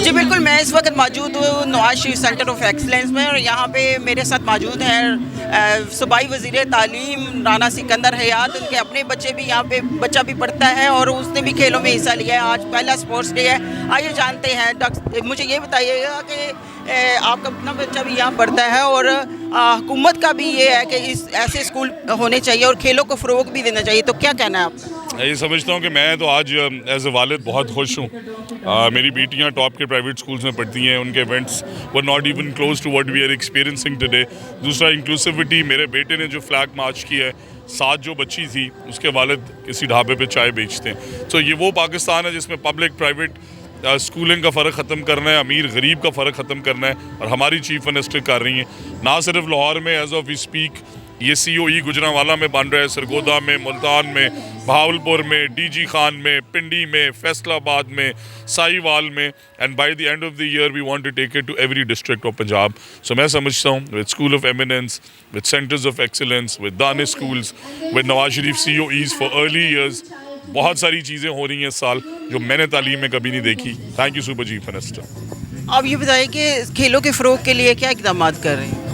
جی بالکل، میں اس وقت موجود ہوں Nawaz Sharif centre of excellence میں، اور یہاں پہ میرے ساتھ موجود ہیں صوبائی وزیر تعلیم رانا سکندر حیات. ان کے اپنے بچے بھی یہاں پہ بچہ بھی پڑھتا ہے اور اس نے بھی کھیلوں میں حصہ لیا ہے. آج پہلا اسپورٹس ڈے ہے. آئیے جانتے ہیں مجھے یہ بتائیے گا کہ آپ کا اپنا بچہ بھی یہاں پڑھتا ہے اور حکومت کا بھی یہ ہے کہ ایسے اسکول ہونے چاہیے اور کھیلوں کو فروغ بھی دینا چاہیے، تو کیا کہنا ہے آپ کا؟ یہ سمجھتا ہوں کہ میں تو آج ایز اے والد بہت خوش ہوں. میری بیٹیاں ٹاپ کے پرائیویٹ اسکولس میں پڑھتی ہیں. ان کے events were not even close to what we are experiencing today. دوسرا انکلوسیوٹی. میرے بیٹے نے جو فلیگ مارچ کیا ہے، 7 جو بچی تھی اس کے والد کسی ڈھابے پہ چائے بیچتے ہیں. تو یہ وہ پاکستان ہے جس میں پبلک پرائیویٹ اسکولنگ کا فرق ختم کرنا ہے، امیر غریب کا فرق ختم کرنا ہے، اور ہماری چیف منسٹر کر رہی ہیں. نہ صرف لاہور میں ایز آف وی اسپیک یہ سی او ای گجرانوالہ میں بن رہا ہے، سرگودا میں، ملتان میں، بہاولپور میں، ڈی جی خان میں، پنڈی میں، فیصل آباد میں، سائی وال میں، and by the end of the year we want to take it to every district of Punjab. So میں سمجھتا ہوں with school of eminence, with centres of excellence, with Danish schools, with Nawaz Sharif C O as for early years, بہت ساری چیزیں ہو رہی ہیں اس سال جو میں نے تعلیم میں کبھی نہیں دیکھی. Thank you super chief minister. آپ یہ بتائیں کہ کھیلوں کے فروغ کے لیے کیا اقدامات کر رہے ہیں؟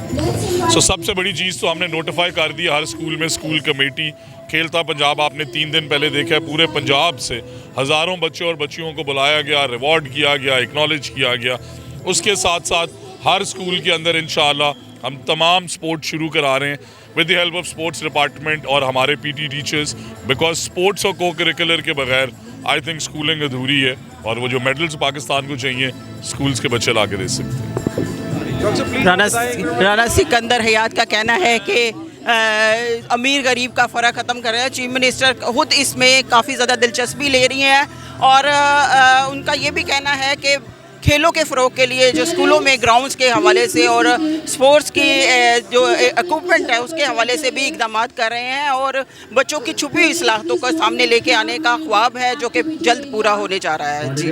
سب سے بڑی چیز تو ہم نے نوٹیفائی کر دی ہر اسکول میں اسکول کمیٹی. کھیلتا پنجاب آپ نے 3 دن پہلے دیکھا ہے. پورے پنجاب سے ہزاروں بچوں اور بچیوں کو بلایا گیا، ریوارڈ کیا گیا، ایکنالج کیا گیا. اس کے ساتھ ساتھ ہر اسکول کے اندر انشاءاللہ ہم تمام سپورٹ شروع کرا رہے ہیں with the help of sports department اور ہمارے P T teachers. Because sports اور کو کریکولر کے بغیر آئی تھنک اسکولنگ ادھوری ہے، اور وہ جو میڈلز پاکستان کو چاہیے اسکولس کے بچے لا کے دے سکتے ہیں. رانا سکندر حیات کا کہنا ہے کہ امیر غریب کا فرق ختم کر رہا ہے. چیف منسٹر خود اس میں کافی زیادہ دلچسپی لے رہی ہیں، اور ان کا یہ بھی کہنا ہے کہ کھیلوں کے فروغ کے لیے جو اسکولوں میں گراؤنڈز کے حوالے سے اور اسپورٹس کی جو اکوپمنٹ ہے اس کے حوالے سے بھی اقدامات کر رہے ہیں، اور بچوں کی چھپی ہوئی صلاحیتوں کو سامنے لے کے آنے کا خواب ہے جو کہ جلد پورا ہونے جا رہا ہے. جی